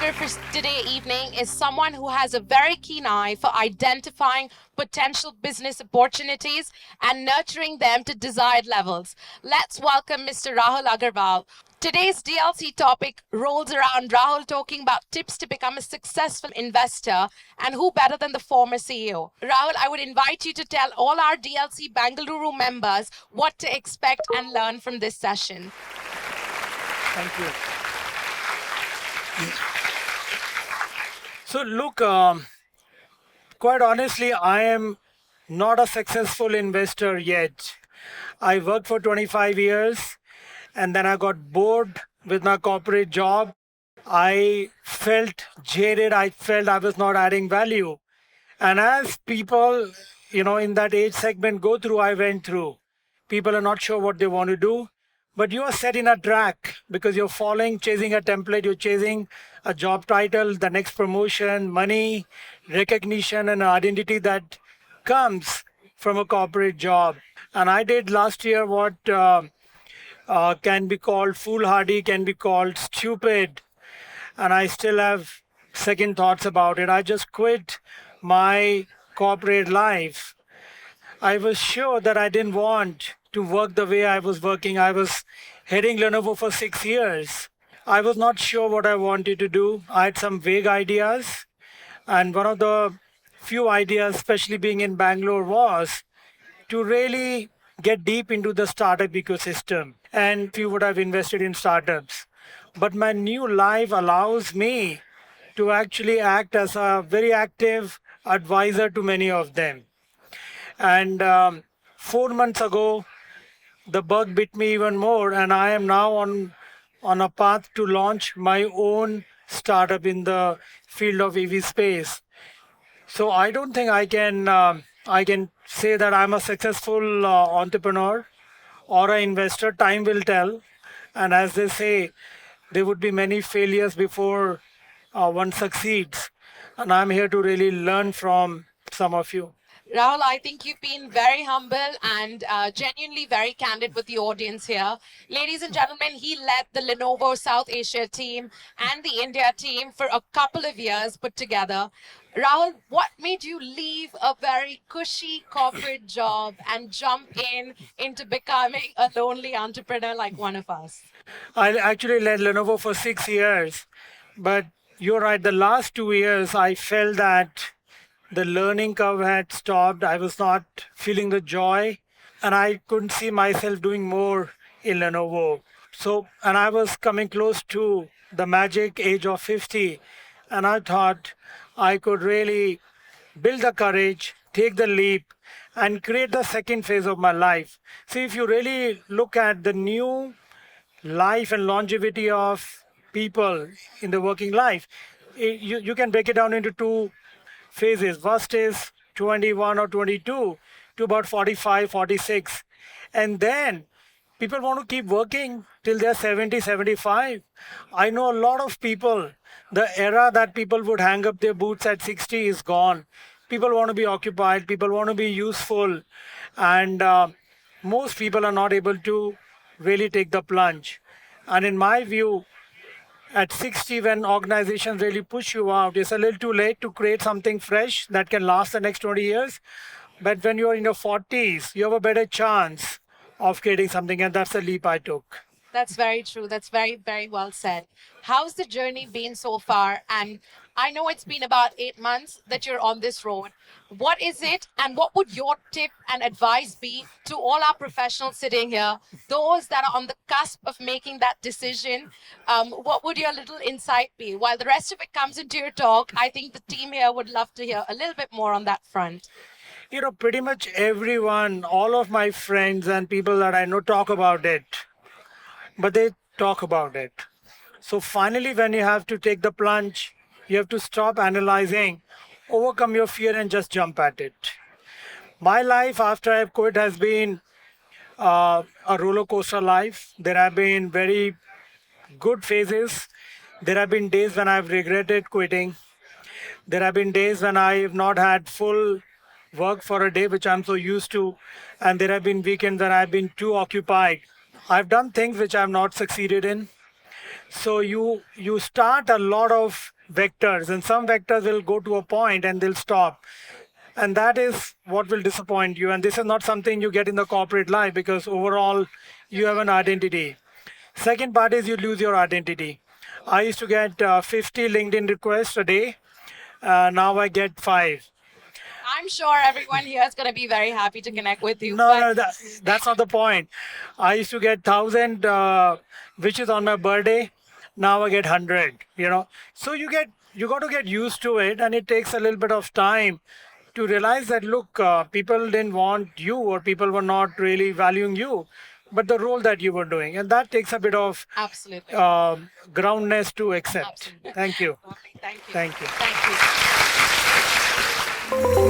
speaker for today evening is someone who has a very keen eye for identifying potential business opportunities and nurturing them to desired levels. Let's welcome Mr. Rahul Agarwal. Today's DLC topic rolls around Rahul talking about tips to become a successful investor, and who better than the former CEO. Rahul, I would invite you to tell all our DLC Bangalore members what to expect and learn from this session. Thank you. So look, quite honestly, I am not a successful investor yet. I worked for 25 years and then I got bored with my corporate job. I felt jaded. I felt I was not adding value. And as people, in that age segment go through, I went through. People are not sure what they want to do, but you are set in a track because you're following, chasing a template, you're chasing a job title, the next promotion, money, recognition, and identity that comes from a corporate job. And I did last year what can be called foolhardy, can be called stupid, and I still have second thoughts about it. I just quit my corporate life. I was sure that I didn't want to work the way I was working. I was heading Lenovo for 6 years. I was not sure what I wanted to do. I had some vague ideas. And one of the few ideas, especially being in Bangalore, was to really get deep into the startup ecosystem. And few would have invested in startups. But my new life allows me to actually act as a very active advisor to many of them. And 4 months ago, the bug bit me even more, and I am now on a path to launch my own startup in the field of EV space. So I don't think I can say that I'm a successful entrepreneur or an investor. Time will tell, and as they say, there would be many failures before one succeeds. And I'm here to really learn from some of you. Rahul, I think you've been very humble and genuinely very candid with the audience here. Ladies and gentlemen, he led the Lenovo South Asia team and the India team for a couple of years put together. Rahul, what made you leave a very cushy corporate job and jump into becoming a lonely entrepreneur like one of us? I actually led Lenovo for 6 years, but you're right. The last 2 years, I felt that the learning curve had stopped. I was not feeling the joy, and I couldn't see myself doing more in Lenovo. So, and I was coming close to the magic age of 50, and I thought I could really build the courage, take the leap, and create the second phase of my life. See, if you really look at the new life and longevity of people in the working life, you can break it down into two phases. First is 21 or 22 to about 45, 46. And then people want to keep working till they're 70, 75. I know a lot of people, the era that people would hang up their boots at 60 is gone. People want to be occupied, people want to be useful, and most people are not able to really take the plunge. And in my view, at 60, when organizations really push you out, it's a little too late to create something fresh that can last the next 20 years. But when you're in your 40s, you have a better chance of creating something, and that's the leap I took. That's very true. That's very, very well said. How's the journey been so far? And I know it's been about 8 months that you're on this road. What is it, and what would your tip and advice be to all our professionals sitting here, those that are on the cusp of making that decision? What would your little insight be? While the rest of it comes into your talk, I think the team here would love to hear a little bit more on that front. Pretty much everyone, all of my friends and people that I know talk about it, but they talk about it. So finally, when you have to take the plunge, you have to stop analyzing, overcome your fear, and just jump at it. My life after I've quit has been a roller coaster life. There have been very good phases. There have been days when I've regretted quitting. There have been days when I've not had full work for a day, which I'm so used to. And there have been weekends when I've been too occupied. I've done things which I've not succeeded in. So you start a lot of vectors, and some vectors will go to a point and they'll stop. And that is what will disappoint you. And this is not something you get in the corporate life, because overall you have an identity. Second part is you lose your identity. I used to get 50 LinkedIn requests a day. Now I get 5. I'm sure everyone here is going to be very happy to connect with you. No, no, that's not the point. I used to get 1,000 wishes on my birthday. Now I get 100. So you got to get used to it, and it takes a little bit of time to realize that, look, people didn't want you, or people were not really valuing you, but the role that you were doing, and that takes a bit of Absolutely. groundness to accept. Absolutely. Thank you. Lovely. Thank you. Thank you. Thank you.